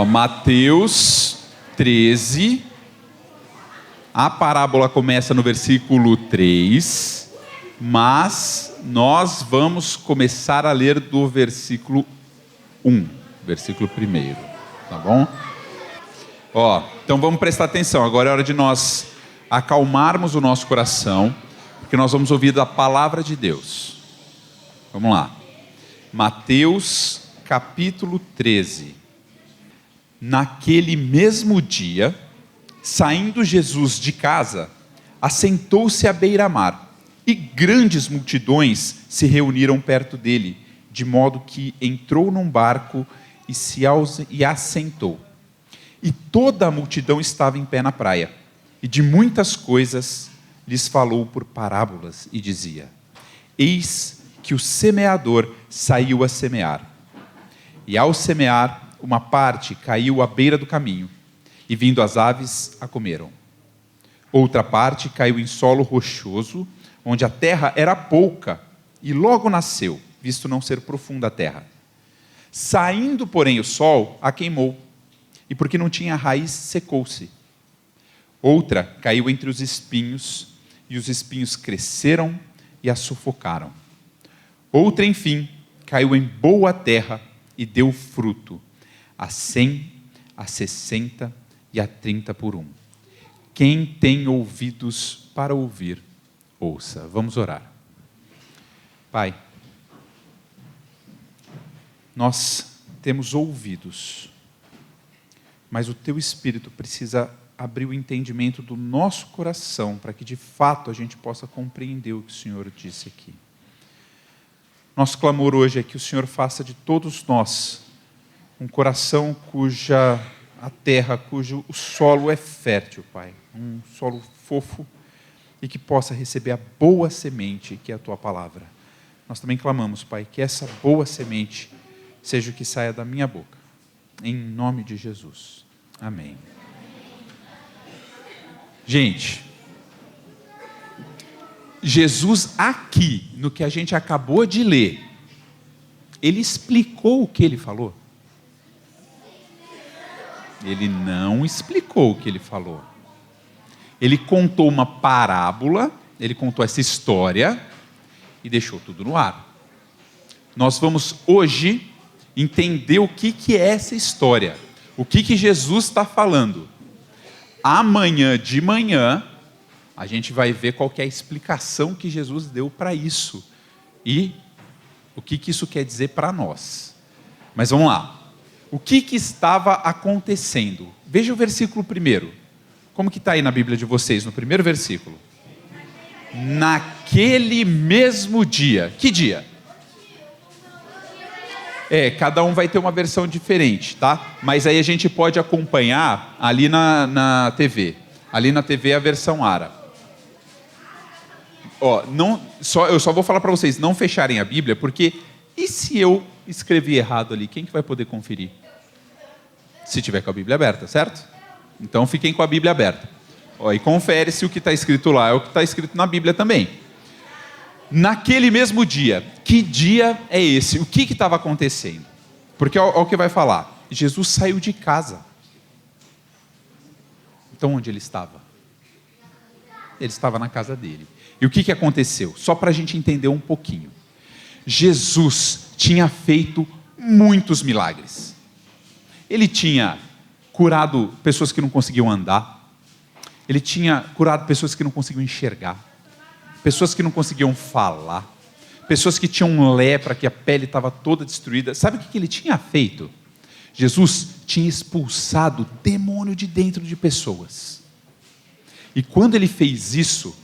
Mateus 13, a parábola começa no versículo 3, mas nós vamos começar a ler do versículo 1, versículo 1, tá bom? Então vamos prestar atenção, agora é hora de nós acalmarmos o nosso coração, porque nós vamos ouvir da palavra de Deus. Vamos lá, Mateus capítulo 13. Naquele mesmo dia, saindo Jesus de casa, assentou-se à beira-mar, e grandes multidões se reuniram perto dele, de modo que entrou num barco e assentou. E toda a multidão estava em pé na praia, e de muitas coisas lhes falou por parábolas, e dizia: Eis que o semeador saiu a semear. E ao semear, uma parte caiu à beira do caminho, e vindo as aves a comeram. Outra parte caiu em solo rochoso, onde a terra era pouca, e logo nasceu, visto não ser profunda a terra. Saindo, porém, o sol, a queimou, e porque não tinha raiz, secou-se. Outra caiu entre os espinhos, e os espinhos cresceram e a sufocaram. Outra, enfim, caiu em boa terra e deu fruto, a 100, a 60 e a 30 por 1. Quem tem ouvidos para ouvir, ouça. Vamos orar. Pai, nós temos ouvidos, mas o Teu Espírito precisa abrir o entendimento do nosso coração, para que de fato a gente possa compreender o que o Senhor disse aqui. Nosso clamor hoje é que o Senhor faça de todos nós um coração cuja a terra, cujo o solo é fértil, Pai. Um solo fofo e que possa receber a boa semente, que é a Tua palavra. Nós também clamamos, Pai, que essa boa semente seja o que saia da minha boca. Em nome de Jesus. Amém. Gente, Jesus aqui, no que a gente acabou de ler, Ele explicou o que Ele falou? Ele não explicou o que Ele falou. Ele contou uma parábola, Ele contou essa história e deixou tudo no ar. Nós vamos hoje entender o que é essa história, o que Jesus está falando. Amanhã de manhã, a gente vai ver qual que é a explicação que Jesus deu para isso e o que isso quer dizer para nós. Mas vamos lá. O que estava acontecendo? Veja o versículo 1. Como que está aí na Bíblia de vocês, no primeiro versículo? Naquele mesmo dia. Que dia? Cada um vai ter uma versão diferente, tá? Mas aí a gente pode acompanhar ali na TV. Ali na TV é a versão árabe. Eu só vou falar para vocês não fecharem a Bíblia, porque e se eu escrevi errado ali, quem que vai poder conferir? Se tiver com a Bíblia aberta, certo? Então fiquem com a Bíblia aberta. E confere se o que está escrito lá é o que está escrito na Bíblia também. Naquele mesmo dia. Que dia é esse? O que estava acontecendo? Porque olha o que vai falar. Jesus saiu de casa. Então onde ele estava? Ele estava na casa dele. E o que aconteceu? Só para a gente entender um pouquinho. Jesus tinha feito muitos milagres. Ele tinha curado pessoas que não conseguiam andar. Ele tinha curado pessoas que não conseguiam enxergar. Pessoas que não conseguiam falar. Pessoas que tinham lepra, que a pele estava toda destruída. Sabe o que ele tinha feito? Jesus tinha expulsado demônio de dentro de pessoas. E quando ele fez isso,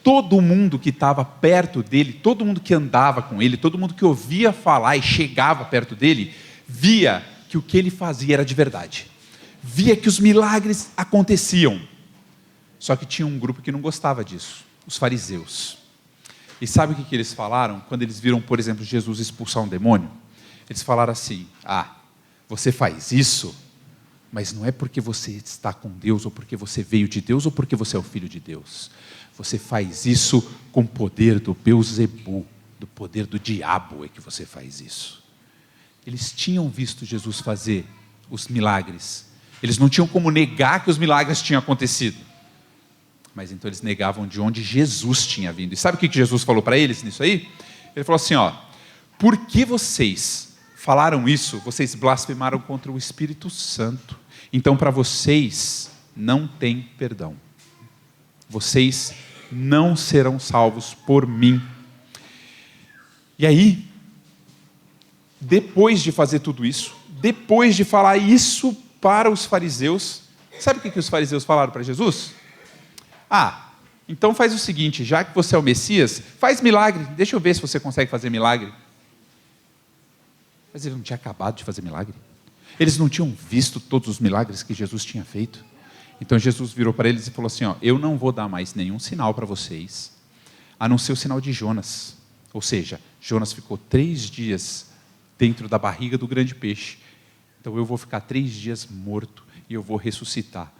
todo mundo que estava perto dele, todo mundo que andava com ele, todo mundo que ouvia falar e chegava perto dele, via que o que ele fazia era de verdade. Via que os milagres aconteciam. Só que tinha um grupo que não gostava disso, os fariseus. E sabe o que eles falaram quando eles viram, por exemplo, Jesus expulsar um demônio? Eles falaram assim: você faz isso, mas não é porque você está com Deus, ou porque você veio de Deus, ou porque você é o filho de Deus. Você faz isso com o poder do Beuzebu, do poder do diabo é que você faz isso. Eles tinham visto Jesus fazer os milagres. Eles não tinham como negar que os milagres tinham acontecido. Mas então eles negavam de onde Jesus tinha vindo. E sabe o que Jesus falou para eles nisso aí? Ele falou assim, por que vocês falaram isso? Vocês blasfemaram contra o Espírito Santo. Então para vocês não tem perdão. Vocês não serão salvos por mim. E aí, depois de fazer tudo isso, depois de falar isso para os fariseus, sabe o que os fariseus falaram para Jesus? Então faz o seguinte, já que você é o Messias, faz milagre, deixa eu ver se você consegue fazer milagre. Mas ele não tinha acabado de fazer milagre. Eles não tinham visto todos os milagres que Jesus tinha feito. Então Jesus virou para eles e falou assim, eu não vou dar mais nenhum sinal para vocês, a não ser o sinal de Jonas. Ou seja, Jonas ficou 3 dias dentro da barriga do grande peixe. Então eu vou ficar 3 dias morto e eu vou ressuscitar.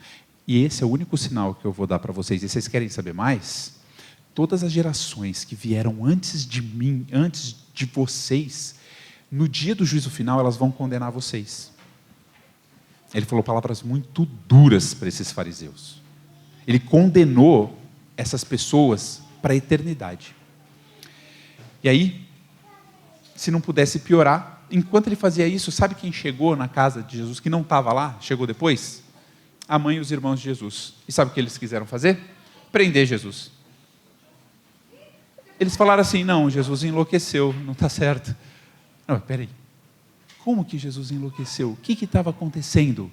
E esse é o único sinal que eu vou dar para vocês. E vocês querem saber mais? Todas as gerações que vieram antes de mim, antes de vocês, no dia do juízo final, elas vão condenar vocês. Ele falou palavras muito duras para esses fariseus. Ele condenou essas pessoas para a eternidade. E aí, se não pudesse piorar, enquanto ele fazia isso, sabe quem chegou na casa de Jesus, que não estava lá, chegou depois? A mãe e os irmãos de Jesus. E sabe o que eles quiseram fazer? Prender Jesus. Eles falaram assim, não, Jesus enlouqueceu, não está certo. Não, peraí. Como que Jesus enlouqueceu? O que estava acontecendo?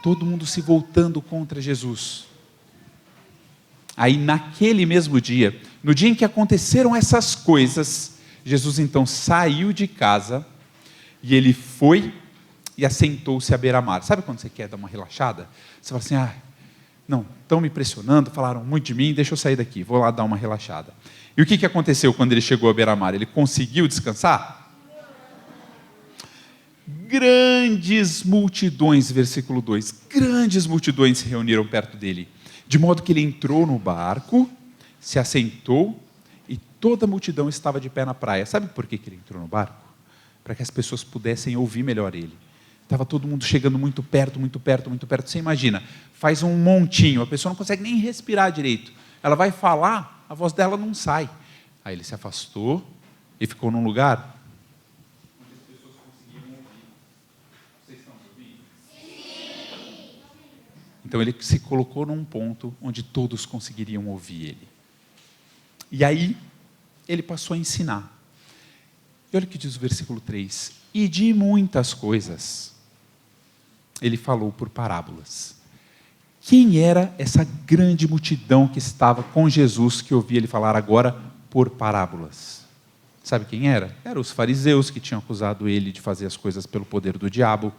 Todo mundo se voltando contra Jesus. Aí naquele mesmo dia, no dia em que aconteceram essas coisas, Jesus então saiu de casa e ele foi e assentou-se à beira-mar. Sabe quando você quer dar uma relaxada? Você fala assim, não, estão me pressionando, falaram muito de mim, deixa eu sair daqui, vou lá dar uma relaxada. E o que aconteceu quando ele chegou à beira-mar? Ele conseguiu descansar? Grandes multidões, versículo 2, grandes multidões se reuniram perto dele, de modo que ele entrou no barco, se assentou e toda a multidão estava de pé na praia. Sabe por que ele entrou no barco? Para que as pessoas pudessem ouvir melhor ele. Estava todo mundo chegando muito perto, muito perto, muito perto. Você imagina, faz um montinho, a pessoa não consegue nem respirar direito. Ela vai falar, a voz dela não sai. Aí ele se afastou e ficou num lugar onde as pessoas conseguiam ouvir. Vocês estão me ouvindo? Sim. Então ele se colocou num ponto onde todos conseguiriam ouvir ele. E aí ele passou a ensinar. E olha o que diz o versículo 3. E de muitas coisas ele falou por parábolas. Quem era essa grande multidão que estava com Jesus, que ouvia ele falar agora por parábolas? Sabe quem era? Eram os fariseus que tinham acusado ele de fazer as coisas pelo poder do diabo.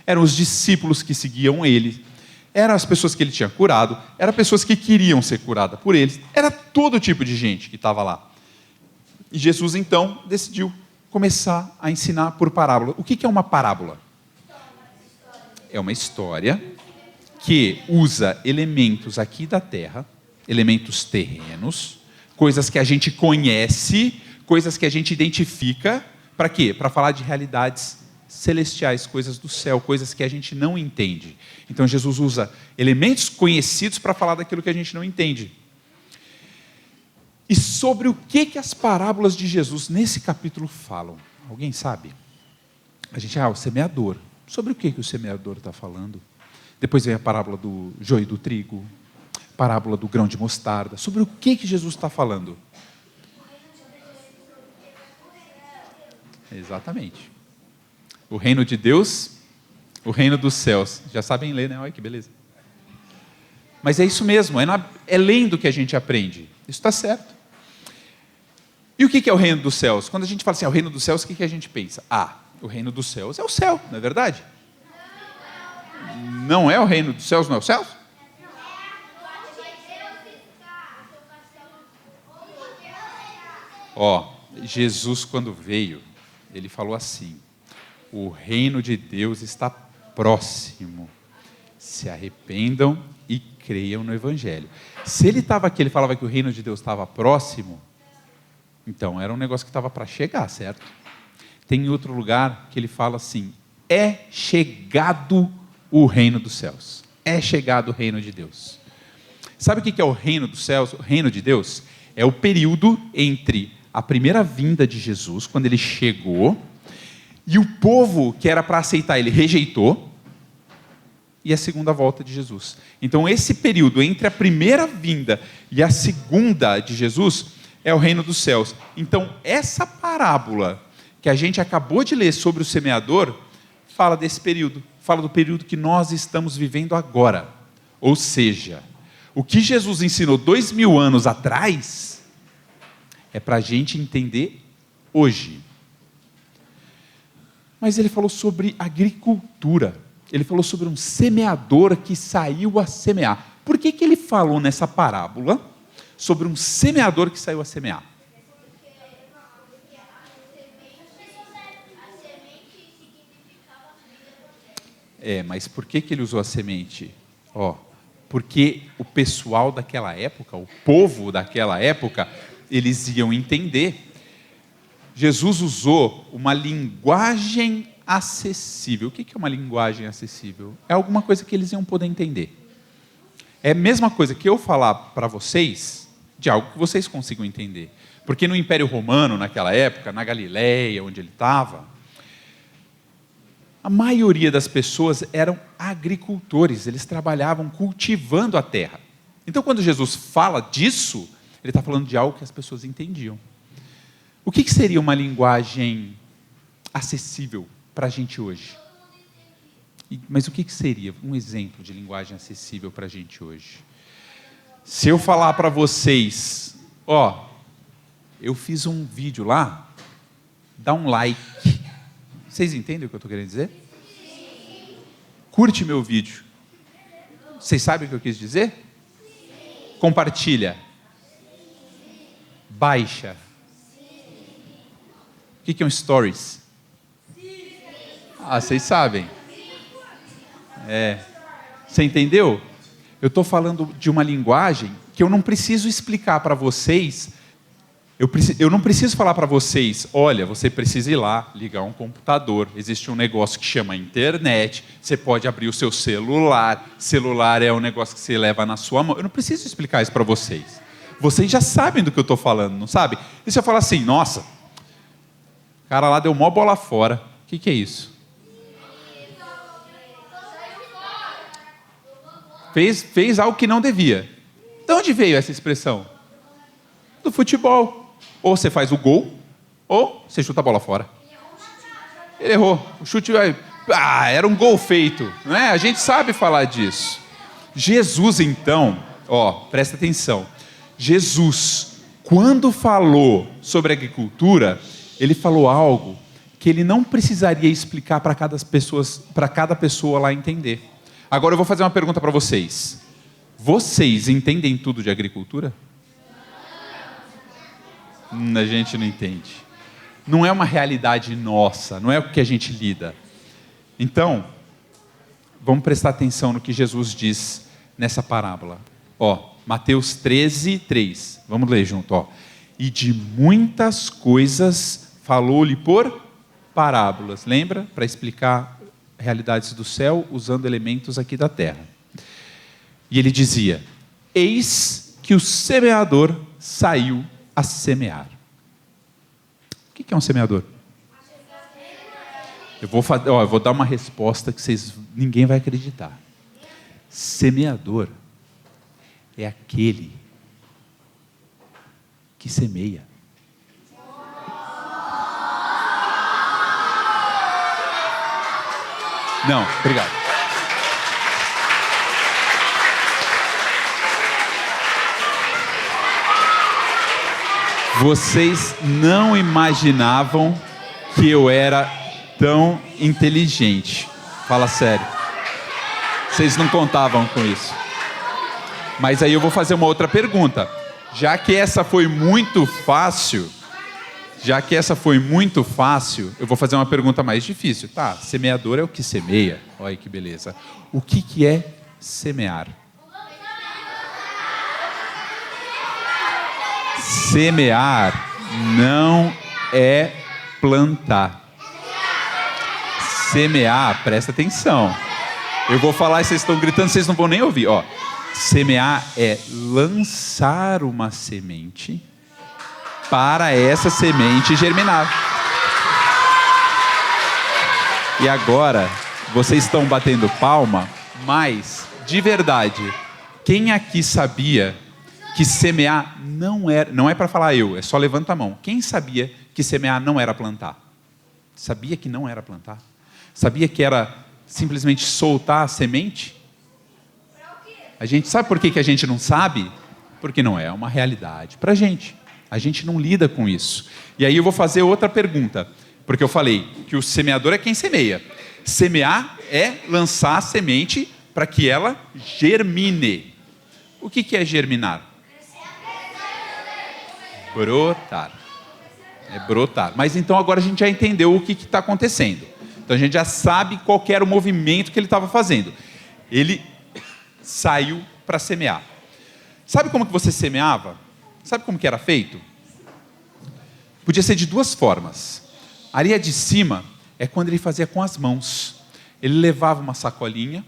Eram os discípulos que seguiam ele. Eram as pessoas que ele tinha curado. Eram pessoas que queriam ser curadas por eles. Era todo tipo de gente que estava lá. E Jesus então decidiu começar a ensinar por parábola. O que é uma parábola? É uma história que usa elementos aqui da terra, elementos terrenos, coisas que a gente conhece, coisas que a gente identifica, para quê? Para falar de realidades celestiais, coisas do céu, coisas que a gente não entende. Então Jesus usa elementos conhecidos para falar daquilo que a gente não entende. E sobre o que as parábolas de Jesus nesse capítulo falam? Alguém sabe? A gente, o semeador. Sobre o que o semeador está falando? Depois vem a parábola do joio e do trigo, parábola do grão de mostarda. Sobre o que Jesus está falando? Exatamente. O reino de Deus, o reino dos céus. Já sabem ler, né? Olha que beleza. Mas é isso mesmo, é lendo que a gente aprende. Isso está certo. E o que é o reino dos céus? Quando a gente fala assim, o reino dos céus, o que a gente pensa? O reino dos céus é o céu, não é verdade? Não é o reino dos céus, não é o céu? Jesus quando veio, ele falou assim, o reino de Deus está próximo, se arrependam e creiam no evangelho. Se ele estava aqui, ele falava que o reino de Deus estava próximo, então era um negócio que estava para chegar, certo? Tem outro lugar que ele fala assim, é chegado o reino dos céus. É chegado o reino de Deus. Sabe o que é o reino dos céus, o reino de Deus? É o período entre a primeira vinda de Jesus, quando ele chegou, e o povo que era para aceitar ele rejeitou, e a segunda volta de Jesus. Então esse período entre a primeira vinda e a segunda de Jesus é o reino dos céus. Então essa parábola que a gente acabou de ler sobre o semeador, fala desse período, fala do período que nós estamos vivendo agora. Ou seja, o que Jesus ensinou 2000 anos atrás, é para a gente entender hoje. Mas ele falou sobre agricultura, ele falou sobre um semeador que saiu a semear. Por que ele falou nessa parábola sobre um semeador que saiu a semear? Mas por que ele usou a semente? Porque o pessoal daquela época, o povo daquela época, eles iam entender. Jesus usou uma linguagem acessível. O que é uma linguagem acessível? É alguma coisa que eles iam poder entender. É a mesma coisa que eu falar para vocês, de algo que vocês consigam entender. Porque no Império Romano, naquela época, na Galileia, onde ele estava, a maioria das pessoas eram agricultores, eles trabalhavam cultivando a terra. Então, quando Jesus fala disso, ele está falando de algo que as pessoas entendiam. O que seria uma linguagem acessível para a gente hoje? Mas o que seria um exemplo de linguagem acessível para a gente hoje? Se eu falar para vocês, eu fiz um vídeo lá, dá um like. Vocês entendem o que eu estou querendo dizer? Sim. Curte meu vídeo. Vocês sabem o que eu quis dizer? Sim. Compartilha. Sim. Baixa. Sim. O que é um stories? Sim. Vocês sabem. Você entendeu? Eu estou falando de uma linguagem que eu não preciso explicar para vocês. Eu não preciso falar para vocês, olha, você precisa ir lá, ligar um computador, existe um negócio que chama internet, você pode abrir o seu celular é um negócio que você leva na sua mão. Eu não preciso explicar isso para vocês. Vocês já sabem do que eu estou falando, não sabe? E se eu falar assim, nossa, o cara lá deu mó bola fora, o que é isso? Fez algo que não devia. De onde veio essa expressão? Do futebol. Ou você faz o gol, ou você chuta a bola fora. Ele errou. O chute era um gol feito. Não é? A gente sabe falar disso. Jesus, então, presta atenção. Jesus, quando falou sobre agricultura, ele falou algo que ele não precisaria explicar para cada pessoa lá entender. Agora eu vou fazer uma pergunta para vocês. Vocês entendem tudo de agricultura? A gente não entende. Não é uma realidade nossa, não é o que a gente lida. Então, vamos prestar atenção no que Jesus diz nessa parábola. Mateus 13, 3. Vamos ler junto. E de muitas coisas falou-lhe por parábolas. Lembra? Para explicar realidades do céu usando elementos aqui da terra. E ele dizia: eis que o semeador saiu a semear. O que é um semeador? Eu vou dar uma resposta que ninguém vai acreditar. Semeador é aquele que semeia. Não, obrigado. Vocês não imaginavam que eu era tão inteligente. Fala sério. Vocês não contavam com isso. Mas aí eu vou fazer uma outra pergunta. Já que essa foi muito fácil, eu vou fazer uma pergunta mais difícil. Tá, semeador é o que semeia. Olha aí que beleza. O que é semear? Semear não é plantar. Semear, presta atenção. Eu vou falar e vocês estão gritando, vocês não vão nem ouvir. Ó, semear é lançar uma semente para essa semente germinar. E agora, vocês estão batendo palma, mas, de verdade, quem aqui sabia que semear não é para falar eu, é só levanta a mão. Quem sabia que semear não era plantar? Sabia que não era plantar? Sabia que era simplesmente soltar a semente? A gente sabe por que a gente não sabe? Porque não é uma realidade para a gente. A gente não lida com isso. E aí eu vou fazer outra pergunta, porque eu falei que o semeador é quem semeia. Semear é lançar a semente para que ela germine. O que é germinar? Brotar. É brotar. Mas então agora a gente já entendeu o que está acontecendo. Então a gente já sabe qual era o movimento que ele estava fazendo. Ele saiu para semear. Sabe como que você semeava? Sabe como que era feito? Podia ser de duas formas. A areia de cima é quando ele fazia com as mãos. Ele levava uma sacolinha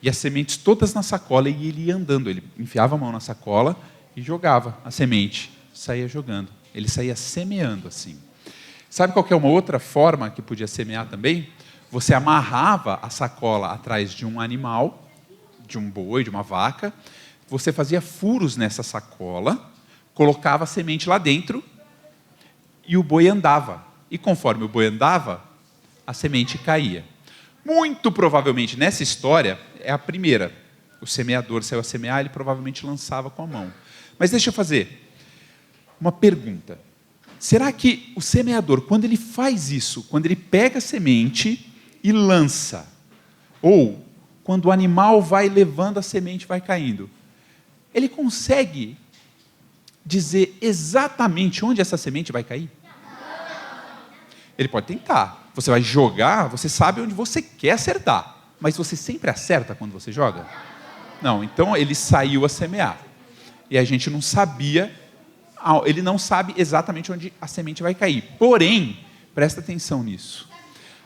e as sementes todas na sacola e ele ia andando. Ele enfiava a mão na sacola e jogava a semente. Saía jogando. Ele saía semeando assim. Sabe qual que é uma outra forma que podia semear também? Você amarrava a sacola atrás de um animal, de um boi, de uma vaca. Você fazia furos nessa sacola, colocava a semente lá dentro e o boi andava. E conforme o boi andava, a semente caía. Muito provavelmente nessa história é a primeira. O semeador saiu a semear, ele provavelmente lançava com a mão. Mas deixa eu fazer uma pergunta. Será que o semeador, quando ele faz isso, quando ele pega a semente e lança, ou quando o animal vai levando a semente e vai caindo, ele consegue dizer exatamente onde essa semente vai cair? Ele pode tentar. Você vai jogar, você sabe onde você quer acertar, mas você sempre acerta quando você joga? Não, então ele saiu a semear. E a gente não sabia, ele não sabe exatamente onde a semente vai cair. Porém, presta atenção nisso.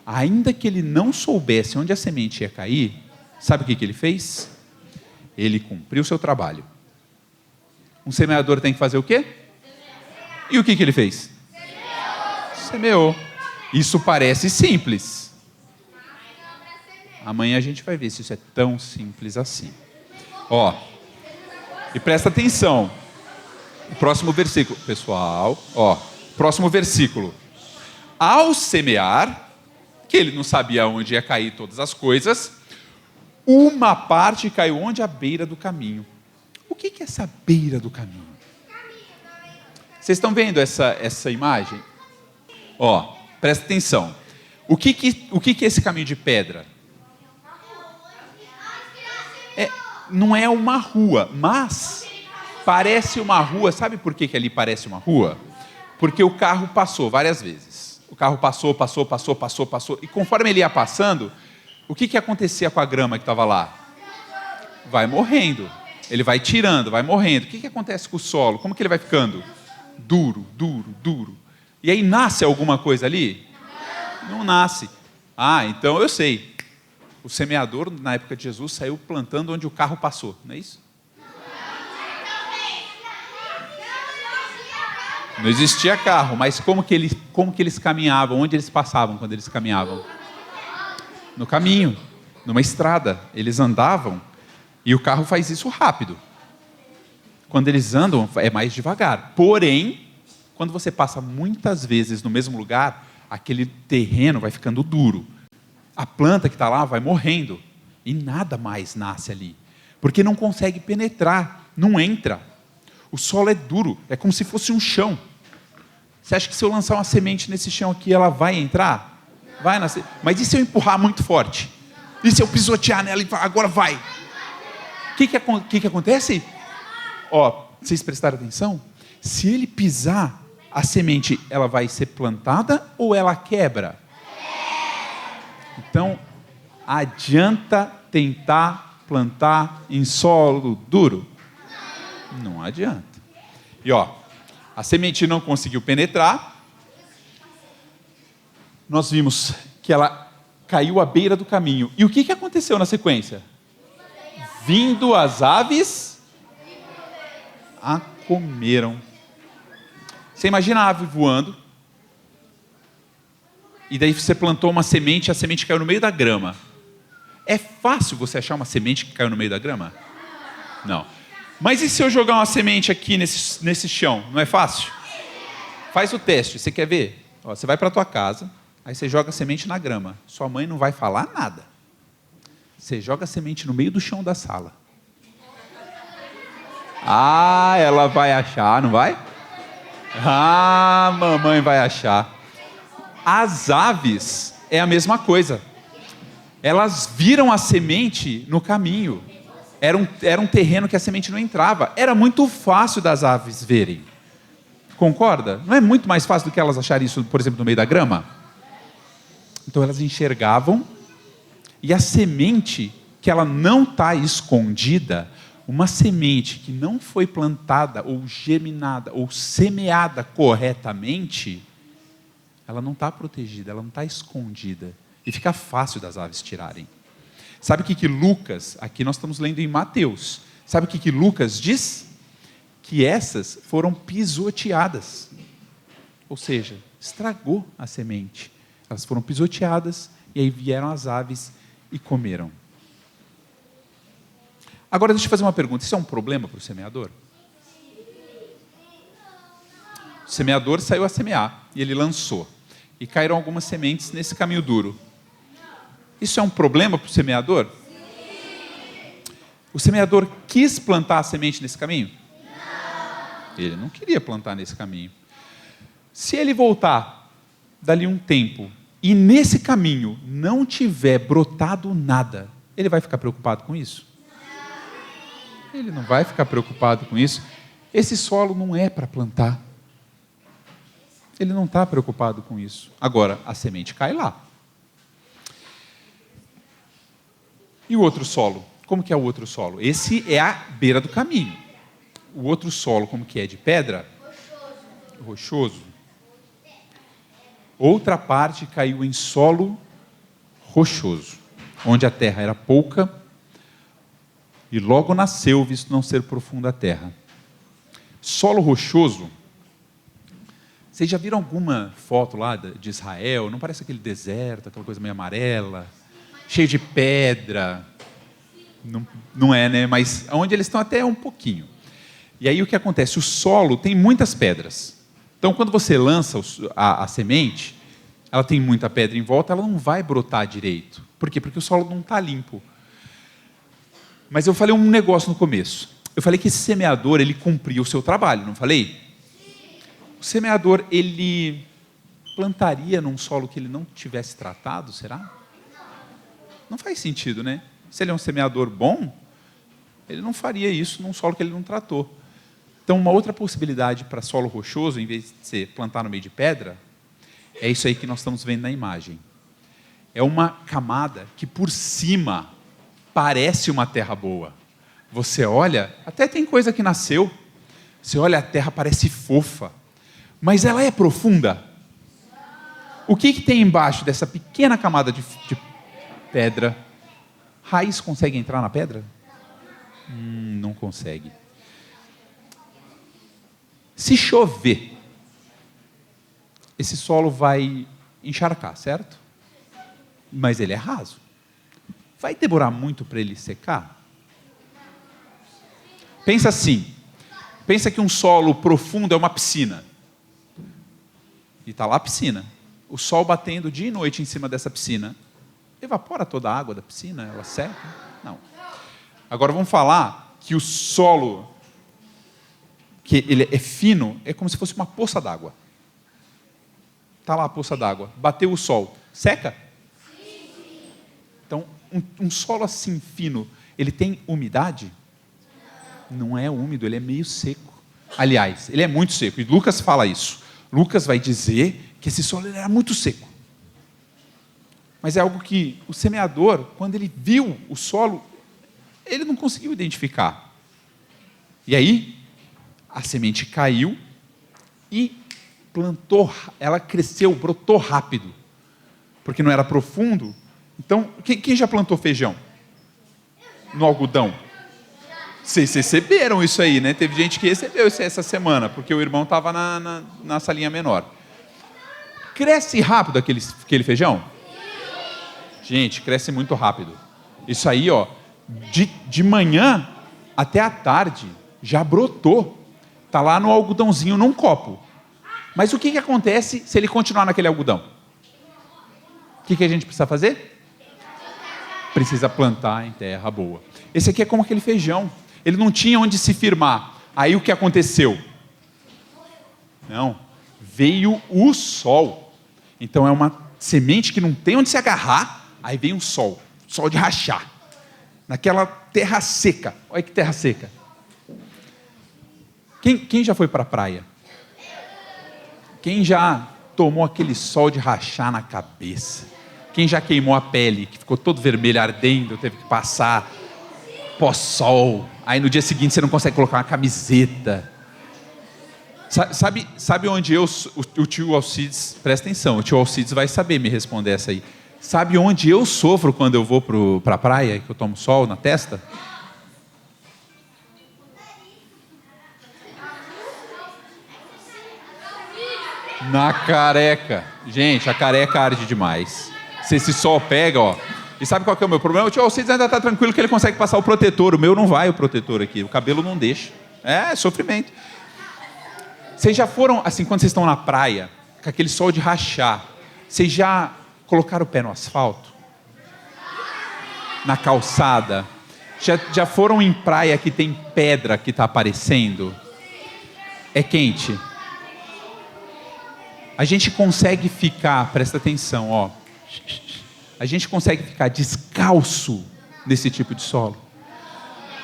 Ainda que ele não soubesse onde a semente ia cair, sabe o que ele fez? Ele cumpriu o seu trabalho. Um semeador tem que fazer o quê? E o que ele fez? Semeou. Isso parece simples. Amanhã a gente vai ver se isso é tão simples assim. Ó, e presta atenção. O próximo versículo, pessoal, ó, próximo versículo. Ao semear, que ele não sabia onde ia cair todas as coisas, uma parte caiu onde? À beira do caminho. O que é essa beira do caminho? Vocês estão vendo essa imagem? Ó, presta atenção. O que é esse caminho de pedra? Não é uma rua, mas parece uma rua. Sabe por que ali parece uma rua? Porque o carro passou várias vezes. O carro passou. E conforme ele ia passando, o que acontecia com a grama que estava lá? Vai morrendo. Ele vai tirando, vai morrendo. O que acontece com o solo? Como que ele vai ficando? Duro. E aí nasce alguma coisa ali? Não nasce. Ah, então eu sei. O semeador, na época de Jesus, saiu plantando onde o carro passou, não é isso? Não existia carro, mas como que eles caminhavam? Onde eles passavam quando eles caminhavam? No caminho, numa estrada. Eles andavam e o carro faz isso rápido. Quando eles andam, é mais devagar. Porém, quando você passa muitas vezes no mesmo lugar, aquele terreno vai ficando duro. A planta que está lá vai morrendo e nada mais nasce ali, porque não consegue penetrar, não entra. O solo é duro, é como se fosse um chão. Você acha que se eu lançar uma semente nesse chão aqui, ela vai entrar? Vai nascer. Mas e se eu empurrar muito forte? E se eu pisotear nela e falar, agora vai? O que acontece? Ó, vocês prestaram atenção? Se ele pisar, a semente, ela vai ser plantada ou ela quebra? Então, adianta tentar plantar em solo duro? Não adianta. E ó, a semente não conseguiu penetrar. Nós vimos que ela caiu à beira do caminho. E o que aconteceu na sequência? Vindo as aves, a comeram. Você imagina a ave voando, e daí você plantou uma semente e a semente caiu no meio da grama. É fácil você achar uma semente que caiu no meio da grama? Não. Mas e se eu jogar uma semente aqui nesse chão? Não é fácil? Faz o teste, você quer ver? Ó, você vai para a tua casa, aí você joga a semente na grama. Sua mãe não vai falar nada. Você joga a semente no meio do chão da sala. Ah, ela vai achar, não vai? Ah, mamãe vai achar. As aves é a mesma coisa. Elas viram a semente no caminho. Era um terreno que a semente não entrava. Era muito fácil das aves verem. Concorda? Não é muito mais fácil do que elas acharem isso, por exemplo, no meio da grama? Então elas enxergavam, e a semente, que ela não está escondida, uma semente que não foi plantada, ou germinada, ou semeada corretamente, ela não está protegida, ela não está escondida. E fica fácil das aves tirarem. Sabe o que Lucas, aqui nós estamos lendo em Mateus, sabe o que Lucas diz? Que essas foram pisoteadas. Ou seja, estragou a semente. Elas foram pisoteadas, e aí vieram as aves e comeram. Agora deixa eu fazer uma pergunta, isso é um problema para o semeador? O semeador saiu a semear, e ele lançou. E caíram algumas sementes nesse caminho duro. Isso é um problema para o semeador? O semeador quis plantar a semente nesse caminho? Ele não queria plantar nesse caminho. Se ele voltar dali um tempo e nesse caminho não tiver brotado nada, ele vai ficar preocupado com isso? Ele não vai ficar preocupado com isso. Esse solo não é para plantar. Ele não está preocupado com isso. Agora, a semente cai lá. E o outro solo? Como que é o outro solo? Esse é a beira do caminho. O outro solo, como que é? De pedra? Rochoso. Outra parte caiu em solo rochoso, onde a terra era pouca, e logo nasceu, visto não ser profunda a terra. Solo rochoso. Vocês já viram alguma foto lá de Israel? Não parece aquele deserto, aquela coisa meio amarela, cheio de pedra? Não é, né? Mas onde eles estão até é um pouquinho. E aí o que acontece? O solo tem muitas pedras. Então quando você lança a semente, ela tem muita pedra em volta, ela não vai brotar direito. Por quê? Porque o solo não está limpo. Mas eu falei um negócio no começo. Eu falei que esse semeador, ele cumpria o seu trabalho, não falei? O semeador, ele plantaria num solo que ele não tivesse tratado, será? Não faz sentido, né? Se ele é um semeador bom, ele não faria isso num solo que ele não tratou. Então, uma outra possibilidade para solo rochoso, em vez de você plantar no meio de pedra, é isso aí que nós estamos vendo na imagem. É uma camada que por cima parece uma terra boa. Você olha, até tem coisa que nasceu. Você olha, a terra parece fofa. Mas ela é profunda. O que tem embaixo dessa pequena camada de pedra? Raiz consegue entrar na pedra? Não consegue. Se chover, esse solo vai encharcar, certo? Mas ele é raso. Vai demorar muito para ele secar? Pensa assim. Pensa que um solo profundo é uma piscina. E está lá a piscina. O sol batendo dia e noite em cima dessa piscina. Evapora toda a água da piscina? Ela seca? Não. Agora vamos falar que o solo, que ele é fino, é como se fosse uma poça d'água. Está lá a poça d'água. Bateu o sol. Seca? Então, um solo assim fino, ele tem umidade? Não é úmido, ele é meio seco. Aliás, ele é muito seco. E Lucas fala isso. Lucas vai dizer que esse solo era muito seco. Mas é algo que o semeador, quando ele viu o solo, ele não conseguiu identificar. E aí, a semente caiu e plantou, ela cresceu, brotou rápido. Porque não era profundo, Então, quem já plantou feijão? No algodão? Vocês receberam isso aí, né? Teve gente que recebeu isso essa semana, porque o irmão estava na salinha menor. Cresce rápido aquele feijão? Gente, cresce muito rápido. Isso aí, ó, de manhã até a tarde, já brotou. Está lá no algodãozinho, num copo. Mas o que acontece se ele continuar naquele algodão? O que a gente precisa fazer? Precisa plantar em terra boa. Esse aqui é como aquele feijão. Ele não tinha onde se firmar. Aí o que aconteceu? Não. Veio o sol. Então é uma semente que não tem onde se agarrar. Aí vem um sol. Sol de rachar. Naquela terra seca. Olha que terra seca. Quem já foi para a praia? Quem já tomou aquele sol de rachar na cabeça? Quem já queimou a pele, que ficou todo vermelho, ardendo, teve que passar pós-sol, aí no dia seguinte você não consegue colocar uma camiseta. Sabe onde o tio Alcides, presta atenção, o tio Alcides vai saber me responder essa aí. Sabe onde eu sofro quando eu vou para a praia, que eu tomo sol na testa? Na careca. Gente, a careca arde demais. Se esse sol pega, ó. E sabe qual que é o meu problema? O tio Alcides ainda está tranquilo que ele consegue passar o protetor. O meu não vai o protetor aqui. O cabelo não deixa. É sofrimento. Vocês já foram, assim, quando vocês estão na praia, com aquele sol de rachar, vocês já colocaram o pé no asfalto? Na calçada? Já foram em praia que tem pedra que está aparecendo? É quente. A gente consegue ficar, presta atenção, ó. A gente consegue ficar descalço nesse tipo de solo.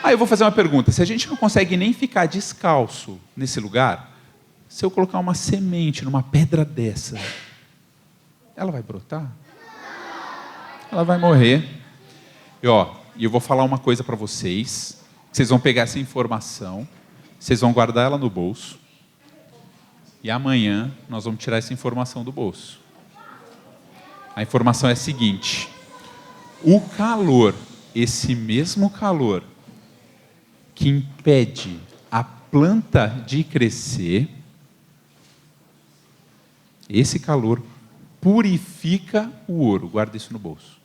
Eu vou fazer uma pergunta. Se a gente não consegue nem ficar descalço nesse lugar, se eu colocar uma semente numa pedra dessa, ela vai brotar? Ela vai morrer. E eu vou falar uma coisa para vocês. Vocês vão pegar essa informação, vocês vão guardar ela no bolso. E amanhã nós vamos tirar essa informação do bolso. A informação é a seguinte: o calor, esse mesmo calor que impede a planta de crescer, esse calor purifica o ouro. Guarda isso no bolso.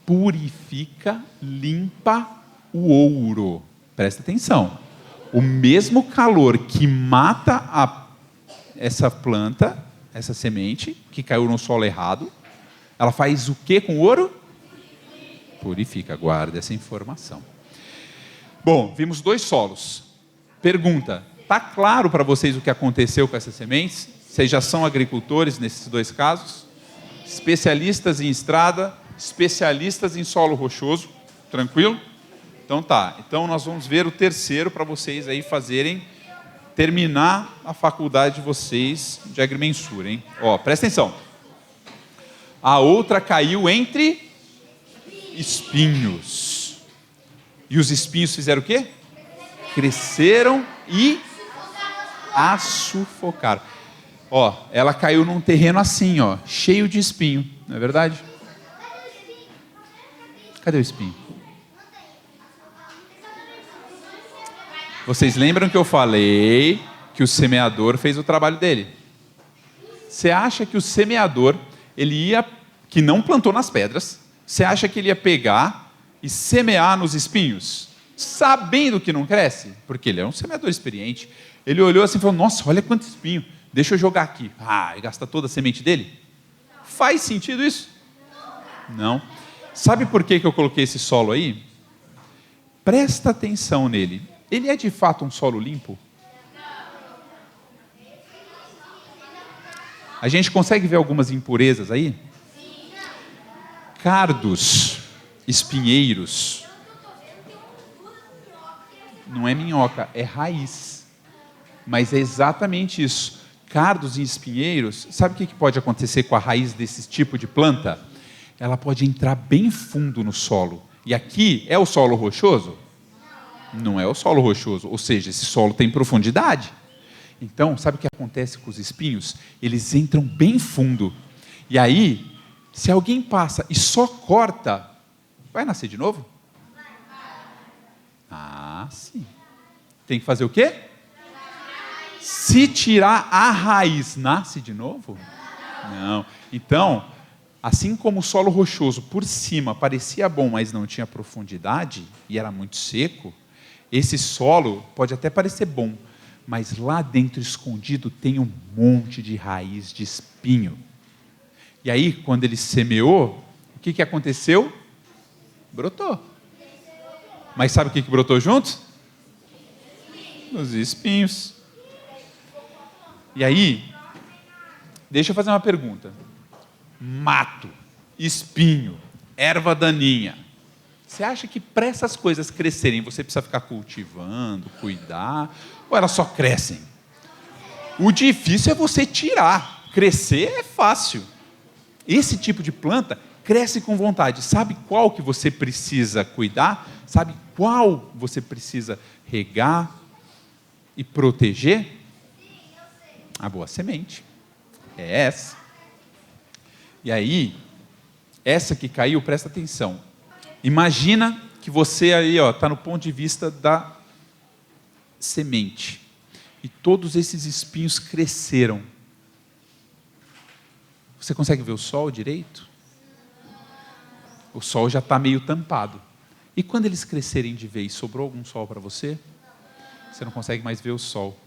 Purifica, limpa o ouro. Presta atenção. O mesmo calor que mata essa planta, essa semente, que caiu no solo errado, ela faz o que com o ouro? Purifica. Guarda essa informação. Bom, vimos 2 solos. Pergunta: está claro para vocês o que aconteceu com essas sementes? Vocês já são agricultores nesses 2 casos? Especialistas em estrada, especialistas em solo rochoso. Tranquilo? Então tá. Então nós vamos ver o terceiro para vocês aí terminar a faculdade de vocês de agrimensura, hein? Presta atenção. A outra caiu entre espinhos. E os espinhos fizeram o quê? Cresceram e a sufocaram. Ela caiu num terreno assim, cheio de espinho, não é verdade? Cadê o espinho? Vocês lembram que eu falei que o semeador fez o trabalho dele? Você acha que o semeador, que não plantou nas pedras, você acha que ele ia pegar e semear nos espinhos, sabendo que não cresce? Porque ele é um semeador experiente. Ele olhou assim e falou: nossa, olha quanto espinho, deixa eu jogar aqui. E gasta toda a semente dele? Faz sentido isso? Não. Sabe por que eu coloquei esse solo aí? Presta atenção nele. Ele é de fato um solo limpo? A gente consegue ver algumas impurezas aí? Cardos, espinheiros. Não é minhoca, é raiz. Mas é exatamente isso. Cardos e espinheiros, sabe o que pode acontecer com a raiz desse tipo de planta? Ela pode entrar bem fundo no solo. E aqui é o solo rochoso? Não é o solo rochoso, ou seja, esse solo tem profundidade. Então, sabe o que acontece com os espinhos? Eles entram bem fundo. E aí, Se alguém passa e só corta, vai nascer de novo? Ah, sim. Tem que fazer o quê? Se tirar a raiz, nasce de novo? Não. Então, assim como o solo rochoso por cima parecia bom, mas não tinha profundidade e era muito seco, esse solo pode até parecer bom, mas lá dentro escondido tem um monte de raiz de espinho. E aí, quando ele semeou, o que aconteceu? Brotou. Mas sabe o que brotou junto? Os espinhos. E aí, deixa eu fazer uma pergunta. Mato, espinho, erva daninha. Você acha que para essas coisas crescerem, você precisa ficar cultivando, cuidar, ou elas só crescem? O difícil é você tirar. Crescer é fácil. Esse tipo de planta cresce com vontade. Sabe qual que você precisa cuidar? Sabe qual você precisa regar e proteger? A boa semente. É essa. E aí, essa que caiu, presta atenção. Imagina que você aí está no ponto de vista da semente. E todos esses espinhos cresceram. Você consegue ver o sol direito? O sol já está meio tampado. E quando eles crescerem de vez, sobrou algum sol para você? Você não consegue mais ver o sol.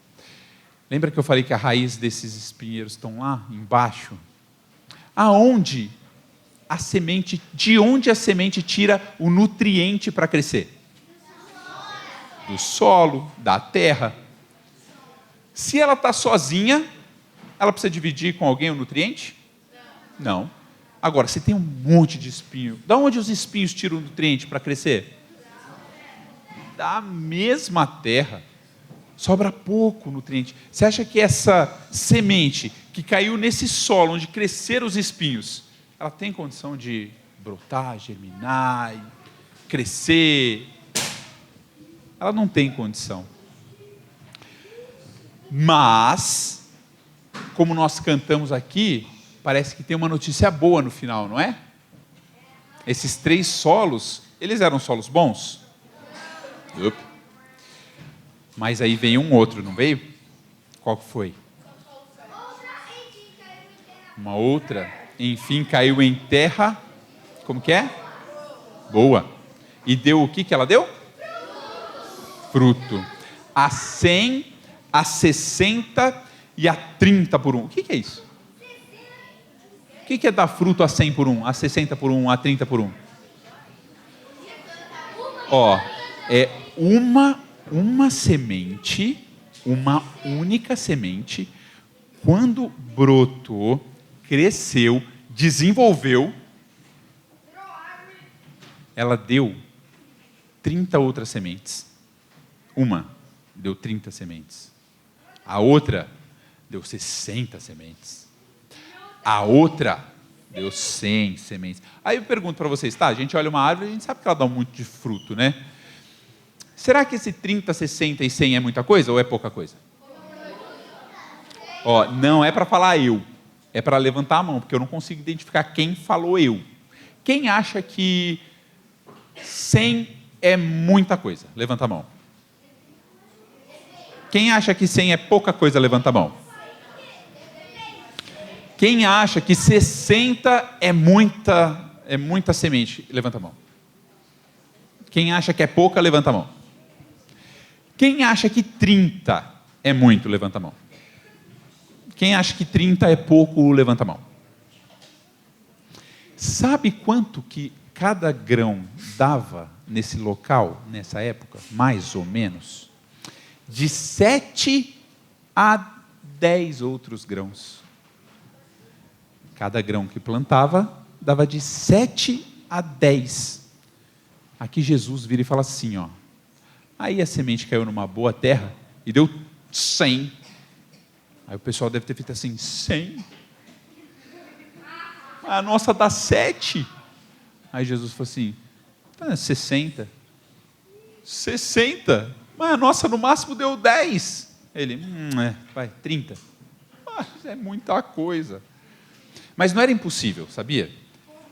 Lembra que eu falei que a raiz desses espinheiros estão lá embaixo? Aonde a semente, de onde a semente tira o nutriente para crescer? Do solo, da terra. Se ela está sozinha, ela precisa dividir com alguém o nutriente? Não. Agora, se tem um monte de espinho, da onde os espinhos tiram o nutriente para crescer? Da mesma terra. Sobra pouco nutriente. Você acha que essa semente que caiu nesse solo, onde cresceram os espinhos, ela tem condição de brotar, germinar, crescer? Ela não tem condição. Mas, como nós cantamos aqui, parece que tem uma notícia boa no final, não é? Esses 3 solos, eles eram solos bons? Mas aí veio um outro, não veio? Qual que foi? Uma outra, enfim, caiu em terra, como que é? Boa. E deu o que ela deu? Fruto. A 100, a 60 e a 30 por 1. O que é isso? O que é dar fruto a 100 por 1, a 60 por 1, a 30 por 1? É uma semente, uma única semente, quando brotou, cresceu, desenvolveu, ela deu 30 outras sementes. Uma deu 30 sementes. A outra deu 60 sementes. A outra deu 100 sementes. Aí eu pergunto para vocês, tá? A gente olha uma árvore e a gente sabe que ela dá um monte de fruto, né? Será que esse 30, 60 e 100 é muita coisa ou é pouca coisa? Não é para falar eu. É para levantar a mão, porque eu não consigo identificar quem falou eu. Quem acha que 100 é muita coisa? Levanta a mão. Quem acha que 100 é pouca coisa? Levanta a mão. Quem acha que 60 é muita semente? Levanta a mão. Quem acha que é pouca? Levanta a mão. Quem acha que 30 é muito? Levanta a mão. Quem acha que 30 é pouco? Levanta a mão. Sabe quanto que cada grão dava nesse local, nessa época? Mais ou menos. De 7 a 10 outros grãos. Cada grão que plantava, dava de 7 a 10. Aqui Jesus vira e fala assim, aí a semente caiu numa boa terra e deu 100. Aí o pessoal deve ter feito assim, 100? A nossa dá 7. Aí Jesus falou assim, 60. 60? Mas a nossa no máximo deu 10. Ele, vai, 30. É muita coisa. Mas não era impossível, sabia?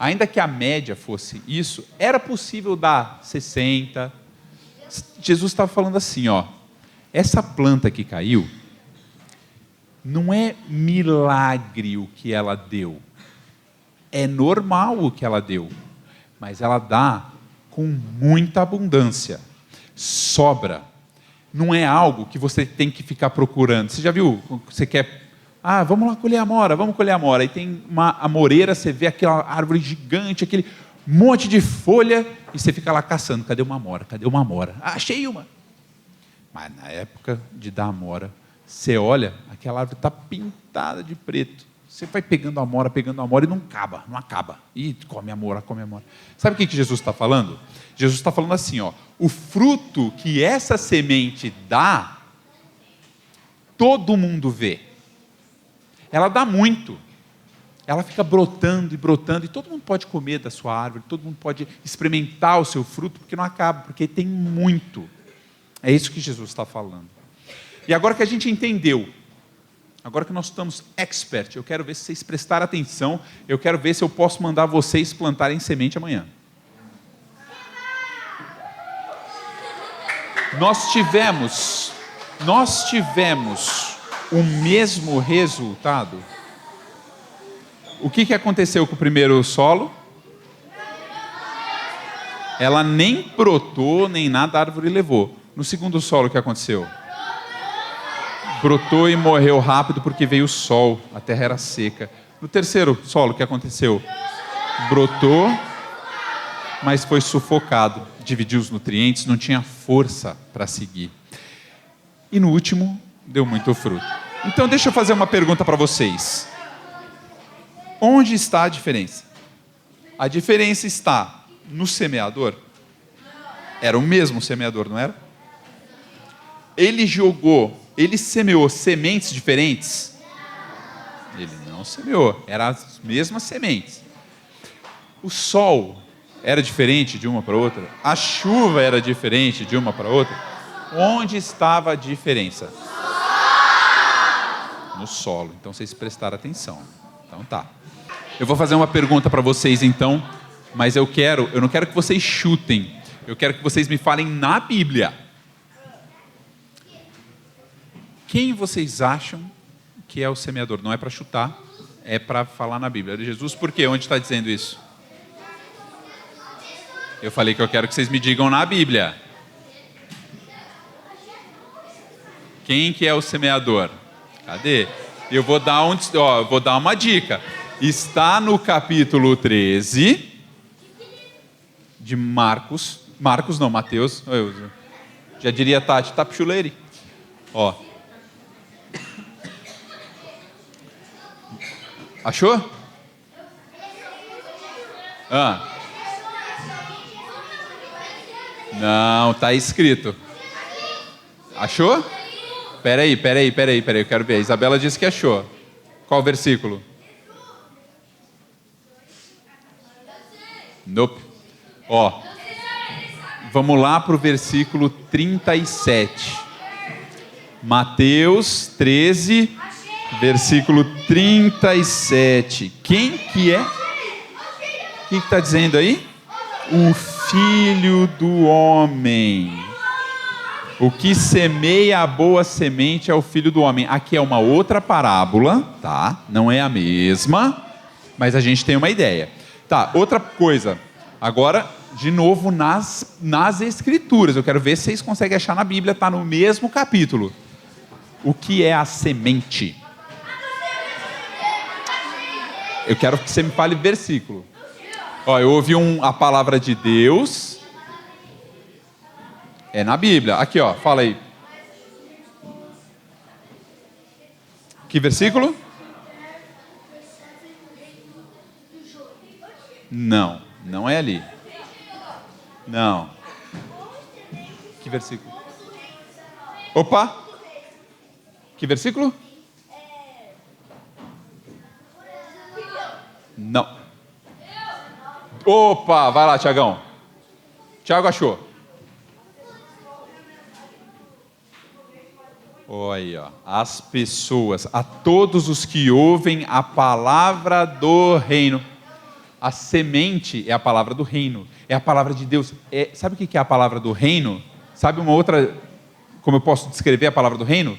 ainda que a média fosse isso, era possível dar 60. Jesus estava falando assim, ó, essa planta que caiu, não é milagre o que ela deu, é normal o que ela deu, mas ela dá com muita abundância, sobra, não é algo que você tem que ficar procurando. Você já viu, você quer, vamos lá colher amora, vamos colher amora, e tem uma amoreira, você vê aquela árvore gigante, aquele monte de folha, e você fica lá caçando, cadê uma amora, cadê uma amora? Achei uma. Mas na época de dar amora, você olha, aquela árvore está pintada de preto. Você vai pegando amora e não acaba. E come amora. Sabe o que Jesus está falando? Jesus está falando assim, ó, o fruto que essa semente dá, todo mundo vê. Ela dá muito. Ela fica brotando, e todo mundo pode comer da sua árvore, todo mundo pode experimentar o seu fruto, porque não acaba, porque tem muito. É isso que Jesus está falando. E agora que a gente entendeu, agora que nós estamos expert, eu quero ver se vocês prestaram atenção, eu quero ver se eu posso mandar vocês plantarem semente amanhã. Nós tivemos o mesmo resultado. O que aconteceu com o primeiro solo? Ela nem brotou, nem nada a árvore levou. No segundo solo, o que aconteceu? Brotou e morreu rápido porque veio o sol, a terra era seca. No terceiro solo, o que aconteceu? Brotou, mas foi sufocado, dividiu os nutrientes, não tinha força para seguir. E no último, deu muito fruto. Então deixa eu fazer uma pergunta para vocês. Onde está a diferença? A diferença está no semeador? Era o mesmo semeador, não era? Ele semeou sementes diferentes? Ele não semeou, eram as mesmas sementes. O sol era diferente de uma para outra? A chuva era diferente de uma para outra? Onde estava a diferença? No solo. Então vocês prestaram atenção. Então tá. Eu vou fazer uma pergunta para vocês então, mas eu não quero que vocês chutem. Eu quero que vocês me falem na Bíblia. Quem vocês acham que é o semeador? Não é para chutar, é para falar na Bíblia. Jesus, por quê? Onde está dizendo isso? Eu falei que eu quero que vocês me digam na Bíblia. Quem que é o semeador? Cadê? Eu vou dar uma dica. Está no capítulo 13 de Mateus. Eu já diria Tati, Tapchuleire. Ó. Achou? Não, está escrito. Achou? Peraí, eu quero ver. A Isabela disse que achou. Qual versículo? Nope. Ó, vamos lá para o versículo 37. Mateus 13, versículo 37. Quem que é? O que está dizendo aí? O Filho do Homem. O que semeia a boa semente é o Filho do Homem. Aqui é uma outra parábola, tá? Não é a mesma, mas a gente tem uma ideia. Tá, outra coisa. Agora, de novo, nas Escrituras. Eu quero ver se vocês conseguem achar na Bíblia, tá no mesmo capítulo. O que é a semente? Eu quero que você me fale versículo. Ó, eu ouvi a palavra de Deus. É na Bíblia. Aqui, ó, fala aí. Que versículo? Não, não é ali. Não. Que versículo? Opa! Que versículo? Não. Opa, vai lá, Tiagão. Tiago achou. Olha, as pessoas, a todos os que ouvem a palavra do reino. A semente é a palavra do reino, é a palavra de Deus. Sabe o que é a palavra do reino? Sabe uma outra, como eu posso descrever a palavra do reino?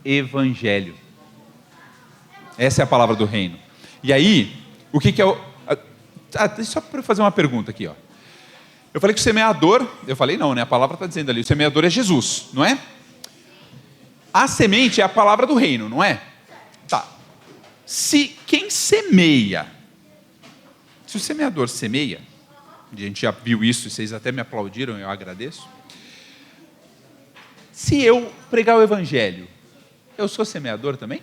Evangelho. Essa é a palavra do reino. E aí, o que é o... só para fazer uma pergunta aqui, ó. Eu falei que o semeador, eu falei não, né? A palavra está dizendo ali, o semeador é Jesus, não é? A semente é a palavra do reino, não é? Tá. Se quem semeia, se o semeador semeia, a gente já viu isso, e vocês até me aplaudiram, eu agradeço. Se eu pregar o evangelho, eu sou semeador também?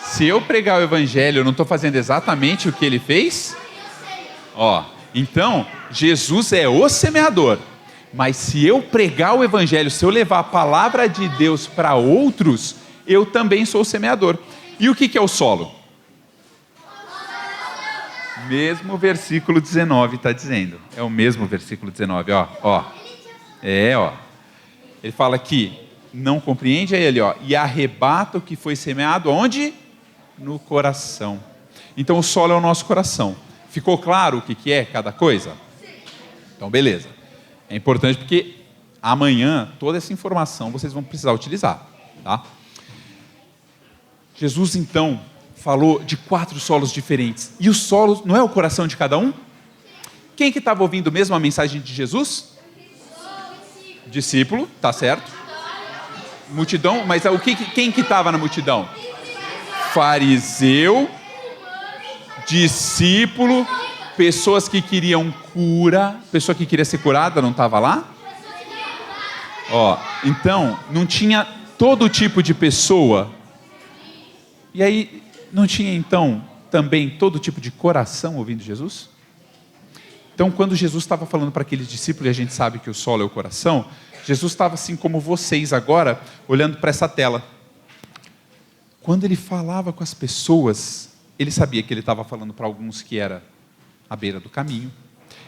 Se eu pregar o evangelho, eu não estou fazendo exatamente o que ele fez? Ó, então, Jesus é o semeador. Mas se eu pregar o evangelho, se eu levar a palavra de Deus para outros, eu também sou o semeador. E o que é o solo? Mesmo versículo 19 está dizendo. É o mesmo versículo 19, ó. Ele fala que não compreende, aí ele, ó. E arrebata o que foi semeado, onde? No coração. Então o solo é o nosso coração. Ficou claro o que é cada coisa? Então beleza. É importante porque amanhã toda essa informação vocês vão precisar utilizar, tá? Jesus então falou de 4 solos diferentes. E o solo não é o coração de cada um? Quem que estava ouvindo mesmo a mensagem de Jesus? Discípulo, tá certo? Multidão, mas quem que estava na multidão? Fariseu, discípulo, pessoas que queriam cura, pessoa que queria ser curada não estava lá? Ó, então, não tinha todo tipo de pessoa. E aí, não tinha então também todo tipo de coração ouvindo Jesus? Então, quando Jesus estava falando para aqueles discípulos, e a gente sabe que o solo é o coração, Jesus estava assim como vocês agora, olhando para essa tela. Quando ele falava com as pessoas, ele sabia que ele estava falando para alguns que era à beira do caminho,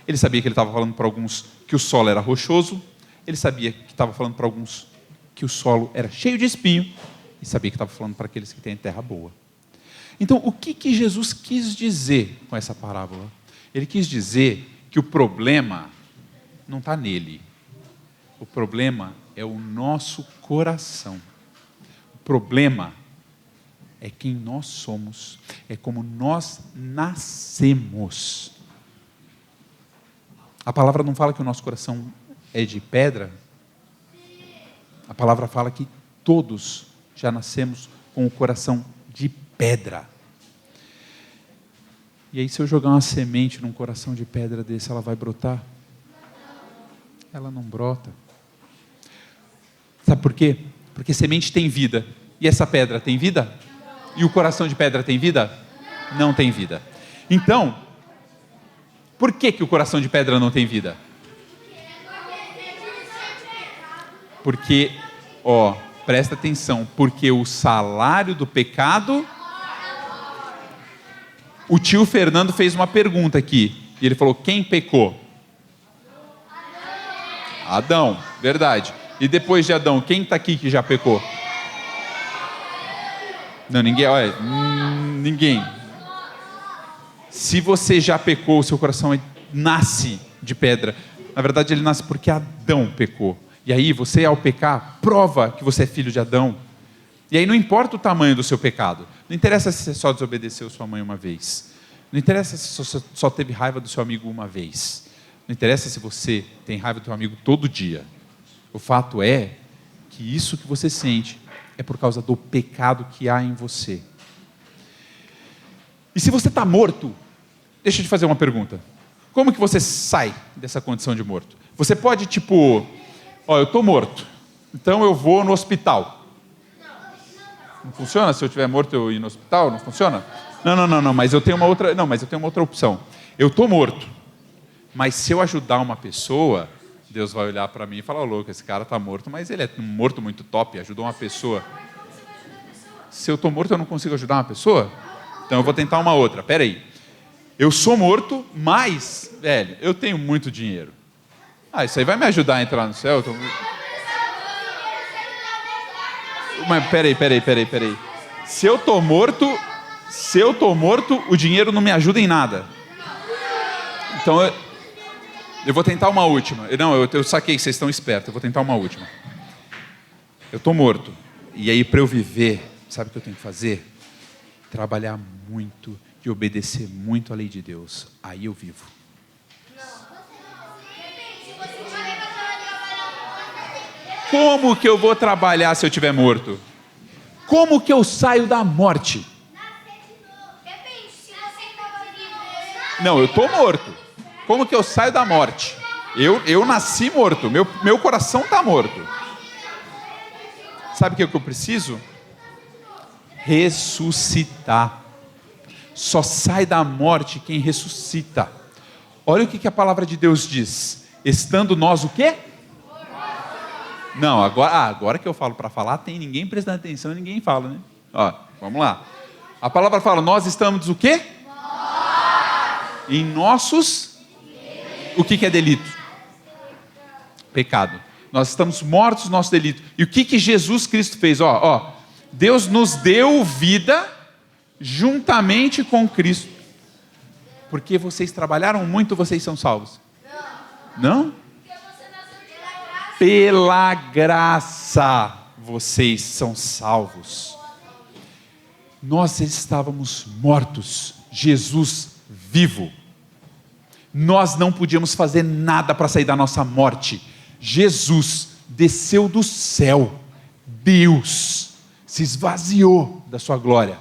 ele sabia que ele estava falando para alguns que o solo era rochoso, ele sabia que estava falando para alguns que o solo era cheio de espinho, e sabia que estava falando para aqueles que têm terra boa. Então, o que Jesus quis dizer com essa parábola? Ele quis dizer que o problema não está nele, o problema é o nosso coração, o problema é quem nós somos, é como nós nascemos. A palavra não fala que o nosso coração é de pedra, a palavra fala que todos já nascemos com o coração de pedra. E aí, se eu jogar uma semente num coração de pedra desse, ela vai brotar? Ela não brota. Sabe por quê? Porque semente tem vida. E essa pedra tem vida? E o coração de pedra tem vida? Não tem vida. Então, por que o coração de pedra não tem vida? Porque, presta atenção, porque o salário do pecado... O tio Fernando fez uma pergunta aqui, e ele falou, quem pecou? Adão, verdade. E depois de Adão, quem está aqui que já pecou? Não, ninguém, olha, ninguém. Se você já pecou, o seu coração nasce de pedra. Na verdade, ele nasce porque Adão pecou. E aí, você ao pecar, prova que você é filho de Adão. E aí não importa o tamanho do seu pecado. Não interessa se você só desobedeceu sua mãe uma vez. Não interessa se você só teve raiva do seu amigo uma vez. Não interessa se você tem raiva do seu amigo todo dia. O fato é que isso que você sente é por causa do pecado que há em você. E se você está morto, deixa eu te fazer uma pergunta. Como que você sai dessa condição de morto? Você pode, eu estou morto, então eu vou no hospital. Não funciona? Se eu estiver morto, eu ir no hospital? Não funciona? Não, mas eu tenho uma outra opção. Eu estou morto, mas se eu ajudar uma pessoa, Deus vai olhar para mim e falar, louco, esse cara está morto, mas ele é morto muito top, ajudou uma pessoa. Se eu estou morto, eu não consigo ajudar uma pessoa? Então eu vou tentar uma outra. Espera aí. Eu sou morto, mas, velho, eu tenho muito dinheiro. Isso aí vai me ajudar a entrar no céu? Mas peraí. Se eu tô morto, o dinheiro não me ajuda em nada. Então eu vou tentar uma última. Eu saquei que vocês estão espertos. Eu vou tentar uma última. Eu tô morto. E aí, para eu viver, sabe o que eu tenho que fazer? Trabalhar muito e obedecer muito à lei de Deus. Aí eu vivo. Como que eu vou trabalhar se eu estiver morto? Como que eu saio da morte? Não, eu estou morto. Como que eu saio da morte? Eu nasci morto. Meu coração está morto. Sabe o que eu preciso? Ressuscitar. Só sai da morte quem ressuscita. Olha o que a palavra de Deus diz. Estando nós o quê? Não, agora que eu falo para falar, tem ninguém prestando atenção e ninguém fala, né? Ó, vamos lá. A palavra fala, nós estamos o quê? Em nossos... O que é delito? Pecado. Nós estamos mortos no nosso delito. E o que Jesus Cristo fez? Deus nos deu vida juntamente com Cristo. Porque vocês trabalharam muito, vocês são salvos. Não? Pela graça vocês são salvos. Nós estávamos mortos, Jesus vivo. Nós não podíamos fazer nada para sair da nossa morte. Jesus desceu do céu, Deus se esvaziou da sua glória,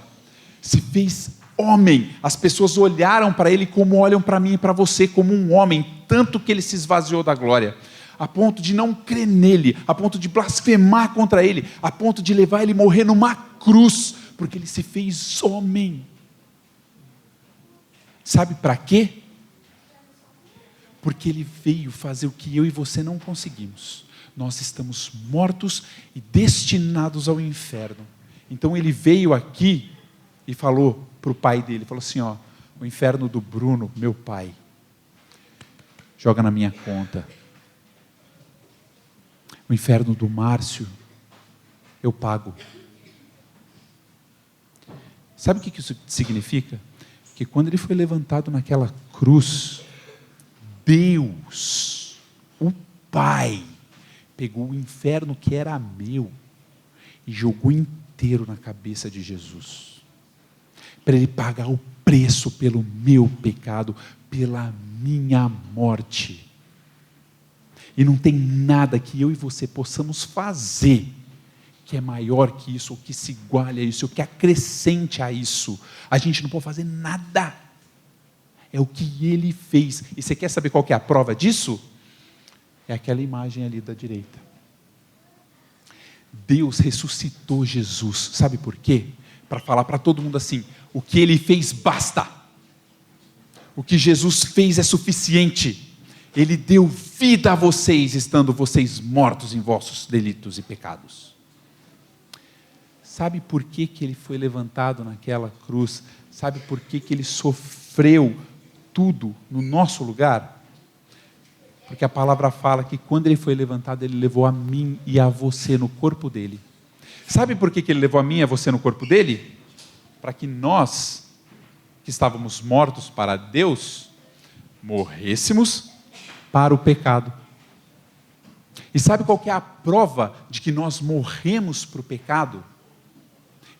se fez homem. As pessoas olharam para ele como olham para mim e para você, como um homem, tanto que ele se esvaziou da glória, a ponto de não crer nele, a ponto de blasfemar contra ele, a ponto de levar ele a morrer numa cruz, porque ele se fez homem. Sabe para quê? Porque ele veio fazer o que eu e você não conseguimos. Nós estamos mortos e destinados ao inferno. Então ele veio aqui e falou para o pai dele, falou assim, o inferno do Bruno, meu pai, joga na minha conta. O inferno do Márcio, eu pago. Sabe o que isso significa? Que quando ele foi levantado naquela cruz, Deus, o Pai, pegou o inferno que era meu e jogou inteiro na cabeça de Jesus, para ele pagar o preço pelo meu pecado, pela minha morte. E não tem nada que eu e você possamos fazer que é maior que isso, ou que se iguale a isso, ou que acrescente a isso. A gente não pode fazer nada. É o que ele fez. E você quer saber qual que é a prova disso? É aquela imagem ali da direita. Deus ressuscitou Jesus. Sabe por quê? Para falar para todo mundo assim, o que ele fez basta. O que Jesus fez é suficiente. Ele deu vida a vocês, estando vocês mortos em vossos delitos e pecados. Sabe por que ele foi levantado naquela cruz? Sabe por que ele sofreu tudo no nosso lugar? Porque a palavra fala que quando ele foi levantado, ele levou a mim e a você no corpo dele. Sabe por que ele levou a mim e a você no corpo dele? Para que nós, que estávamos mortos para Deus, morrêssemos para o pecado. E sabe qual que é a prova de que nós morremos para o pecado?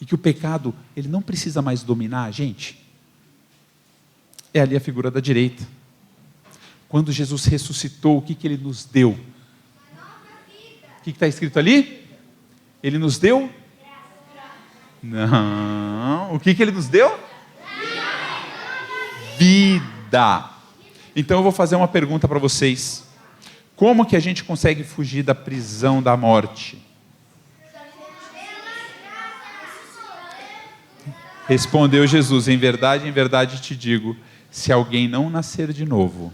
E que o pecado, ele não precisa mais dominar a gente? É ali a figura da direita. Quando Jesus ressuscitou, o que ele nos deu? O que está escrito ali? Ele nos deu? Não. O que ele nos deu? Vida. Então eu vou fazer uma pergunta para vocês. Como que a gente consegue fugir da prisão da morte? Respondeu Jesus, em verdade te digo, se alguém não nascer de novo,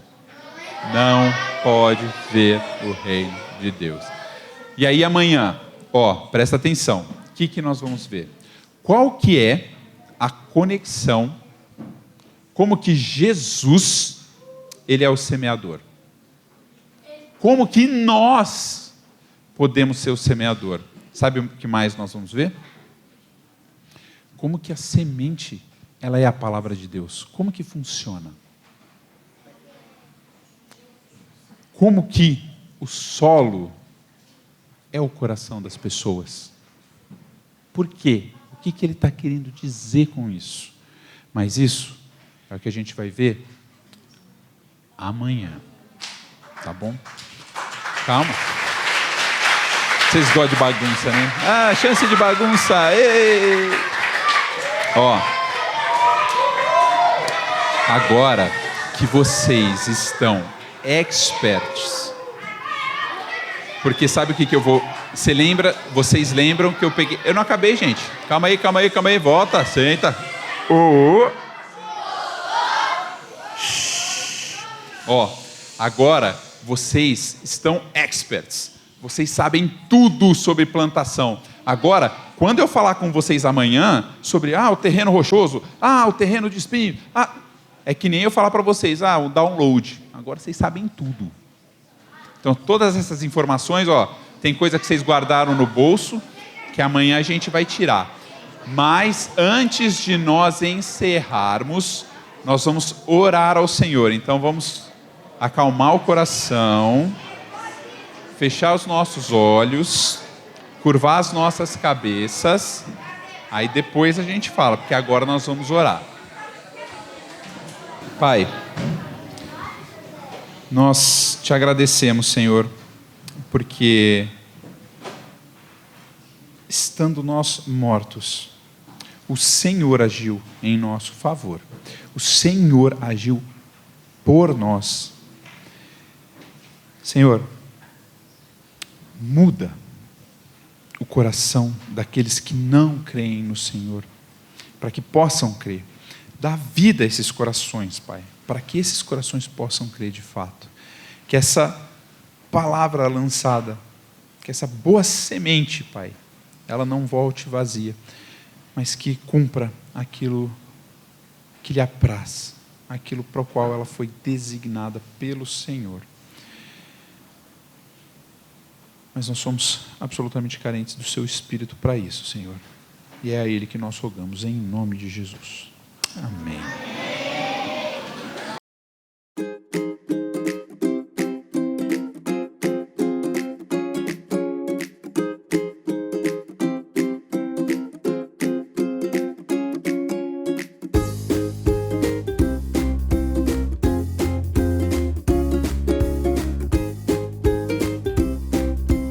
não pode ver o reino de Deus. E aí amanhã, presta atenção, o que nós vamos ver? Qual que é a conexão, como que Jesus, ele é o semeador? Como que nós podemos ser o semeador? Sabe o que mais nós vamos ver? como que a semente, ela é a palavra de Deus. Como que funciona? Como que o solo é o coração das pessoas? Por quê? O que que ele está querendo dizer com isso? Mas isso é o que a gente vai ver amanhã. Tá bom? Calma. Vocês gostam de bagunça, né? Ah, chance de bagunça! Ei! Ó. Agora que vocês estão experts, porque sabe o que eu vou... Vocês lembram que eu peguei... Eu não acabei, gente. Calma aí. Volta, senta. Ó, agora vocês estão experts. Vocês sabem tudo sobre plantação. Agora, quando eu falar com vocês amanhã sobre o terreno rochoso, o terreno de espinho, é que nem eu falar para vocês, o download. Agora vocês sabem tudo. Então, todas essas informações, tem coisa que vocês guardaram no bolso, que amanhã a gente vai tirar. Mas, antes de nós encerrarmos, nós vamos orar ao Senhor. Então, vamos acalmar o coração, fechar os nossos olhos, curvar as nossas cabeças, aí depois a gente fala, porque agora nós vamos orar. Pai, nós te agradecemos, Senhor, porque estando nós mortos, o Senhor agiu em nosso favor. O Senhor agiu por nós. Senhor, muda o coração daqueles que não creem no Senhor, para que possam crer. Dá vida a esses corações, Pai, para que esses corações possam crer de fato. Que essa palavra lançada, que essa boa semente, Pai, ela não volte vazia, mas que cumpra aquilo que lhe apraz, aquilo para o qual ela foi designada pelo Senhor. Mas nós somos absolutamente carentes do Seu Espírito para isso, Senhor. E é a Ele que nós rogamos, em nome de Jesus. Amém.